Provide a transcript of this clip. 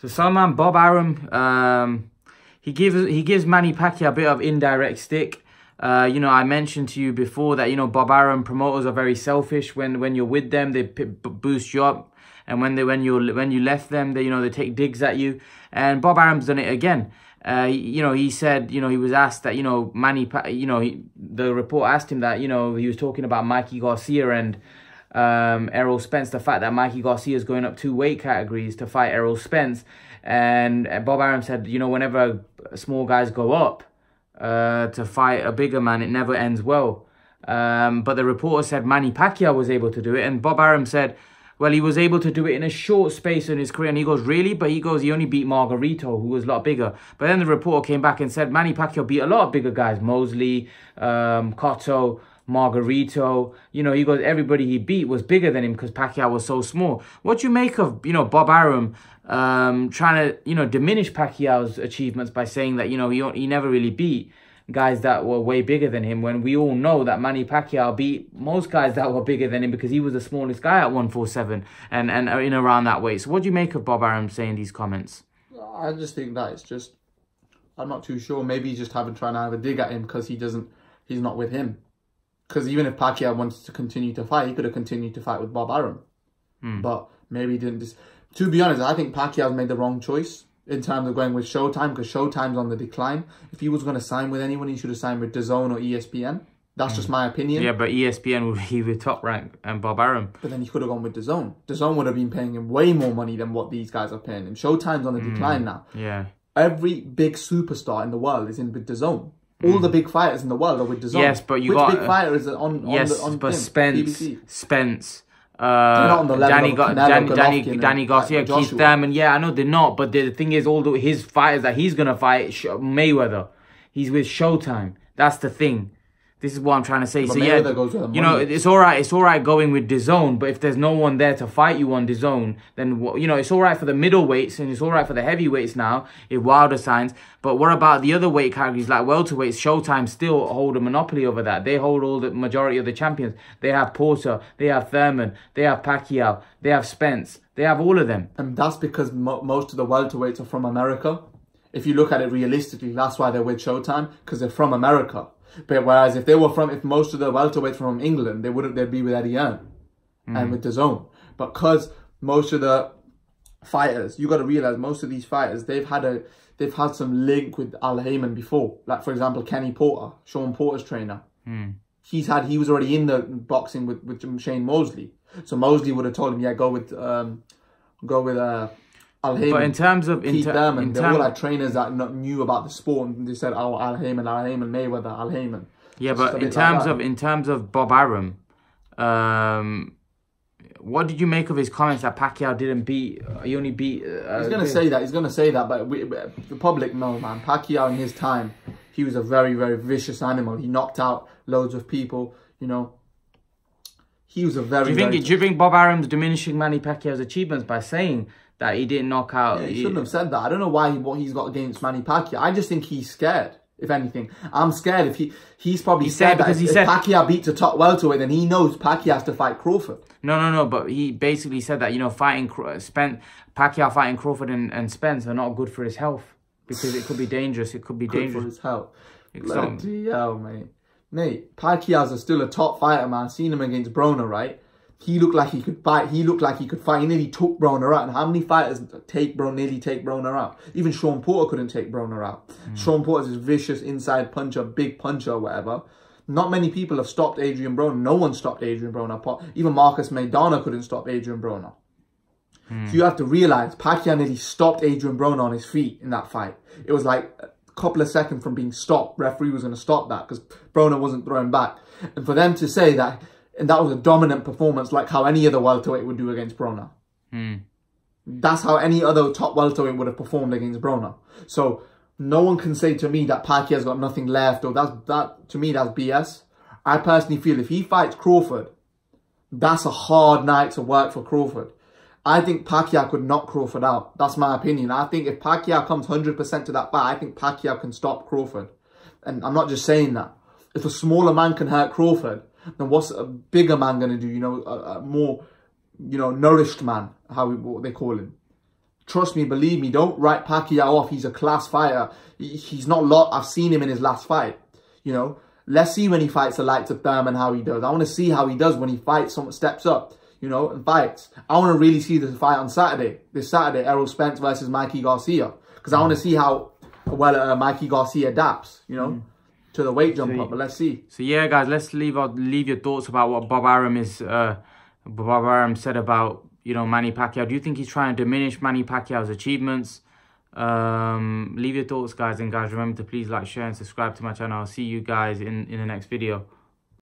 So someone, Bob Arum, he gives Manny Pacquiao a bit of indirect stick. You know, I mentioned to you before that, you know, Bob Arum promoters are very selfish. When you're with them, they boost you up, and when you left them, they take digs at you. And Bob Arum's done it again. You know, he said, you know, he was asked that, you know, the report asked him that, you know, he was talking about Mikey Garcia and Errol Spence, the fact that Mikey Garcia is going up 2 weight categories to fight Errol Spence. And Bob Arum said, you know, whenever small guys go up to fight a bigger man, it never ends well. But the reporter said Manny Pacquiao was able to do it. And Bob Arum said, well, he was able to do it in a short space in his career. And he goes, really? But he goes, he only beat Margarito, who was a lot bigger. But then the reporter came back and said Manny Pacquiao beat a lot of bigger guys. Mosley, Cotto, Margarito. You know, he goes, everybody he beat was bigger than him because Pacquiao was so small. What do you make of, you know, Bob Arum trying to, you know, diminish Pacquiao's achievements by saying that, you know, he never really beat guys that were way bigger than him, when we all know that Manny Pacquiao beat most guys that were bigger than him because he was the smallest guy at 147 and in around that weight. So what do you make of Bob Arum saying these comments? I just think that it's just, I'm not too sure. Maybe he's just trying to have a dig at him because he's not with him. Because even if Pacquiao wanted to continue to fight, he could have continued to fight with Bob Arum. But maybe he didn't. To be honest, I think Pacquiao's made the wrong choice in terms of going with Showtime, because Showtime's on the decline. If he was going to sign with anyone, he should have signed with DAZN or ESPN. That's just my opinion. Yeah, but ESPN would be with Top Rank and Bob Arum. But then he could have gone with DAZN. DAZN would have been paying him way more money than what these guys are paying him. Showtime's on the decline now. Yeah. Every big superstar in the world is in with DAZN. All the big fighters in the world are with DAZN. Yes, but you Which got... big fighter is on but Spence... not on the level of Danny Garcia, Keith Thurman. Yeah, I know they're not. But the thing is, all his fighters that he's going to fight, Mayweather, he's with Showtime. That's the thing. This is what I'm trying to say. But so Mayweather yeah, goes with you know, it's all right. It's all right going with DAZN, but if there's no one there to fight you on DAZN, then you know it's all right for the middleweights and it's all right for the heavyweights now if Wilder signs. But what about the other weight categories like welterweights? Showtime still hold a monopoly over that. They hold all the majority of the champions. They have Porter, they have Thurman, they have Pacquiao, they have Spence, they have all of them. And that's because most of the welterweights are from America. If you look at it realistically, that's why they're with Showtime, because they're from America. But whereas if most of the welterweights from England, they'd be with Eddie Hearn and with DAZN. But because most of the fighters, you got to realize most of these fighters, they've had some link with Al Heyman before. Like for example, Kenny Porter, Sean Porter's trainer. He was already in the boxing with Shane Mosley. So Mosley would have told him, yeah, go with Al Heyman. But in terms of Keith Thurman, they all had trainers that knew about the sport, and they said, "Oh, Al Heyman, Mayweather, Al Heyman." Yeah, but in terms of Bob Arum, what did you make of his comments that Pacquiao didn't beat? He only beat. He's gonna say that. But the public know, man. Pacquiao in his time, he was a very, very vicious animal. He knocked out loads of people. You know, he was a very. Do you think Bob Arum's diminishing Manny Pacquiao's achievements by saying that he didn't knock out? Yeah, he shouldn't have said that. I don't know what he's got against Manny Pacquiao. I just think he's scared. If anything, I'm scared if he's probably scared because if Pacquiao beats a top welterweight, then he knows Pacquiao has to fight Crawford. No. But he basically said that, you know, Pacquiao fighting Crawford and Spence are not good for his health because it could be dangerous. It could be dangerous for his health. Bloody hell, mate. Mate, Pacquiao's still a top fighter, man. Seen him against Broner, right? He looked like he could fight. He nearly took Broner out. And how many fighters nearly take Broner out? Even Sean Porter couldn't take Broner out. Sean Porter's this vicious inside puncher, big puncher, or whatever. Not many people have stopped Adrian Broner. No one stopped Adrian Broner. Even Marcus Maidana couldn't stop Adrian Broner. So you have to realize Pacquiao nearly stopped Adrian Broner on his feet in that fight. It was like a couple of seconds from being stopped. Referee was going to stop that because Broner wasn't throwing back. And for them to say that, and that was a dominant performance like how any other welterweight would do against Broner. That's how any other top welterweight would have performed against Broner. So no one can say to me that Pacquiao's got nothing left, or to me that's BS. I personally feel if he fights Crawford, that's a hard night to work for Crawford. I think Pacquiao could knock Crawford out. That's my opinion. I think if Pacquiao comes 100% to that fight, I think Pacquiao can stop Crawford. And I'm not just saying that. If a smaller man can hurt Crawford, then what's a bigger man going to do? You know, a more, you know, nourished man, what they call him. trust me, believe me, don't write Pacquiao off. He's a class fighter. He's not lot. I've seen him in his last fight. You know, let's see when he fights the likes of Thurman how he does. I want to see how he does when he fights, someone steps up, you know, and fights. I want to really see this fight on Saturday. This Saturday, Errol Spence versus Mikey Garcia. Because I want to see how well Mikey Garcia adapts, you know, to the weight jump up. But let's see. So yeah, guys, let's leave your thoughts about what Bob Arum said about, you know, Manny Pacquiao. Do you think he's trying to diminish Manny Pacquiao's achievements? Leave your thoughts, guys, and guys, remember to please like, share, and subscribe to my channel. I'll see you guys in the next video.